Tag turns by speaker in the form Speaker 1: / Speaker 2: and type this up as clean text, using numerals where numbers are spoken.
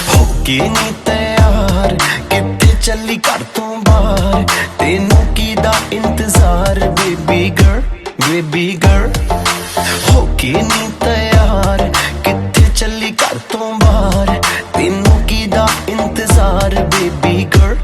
Speaker 1: होके नी तैयार किते चली घर तो बाहर तेनू कीदा इंतजार बेबी गर्ल होके नी तैयार किते चली घर तो बाहर तेनू कीदा इंतजार बेबी गर्ल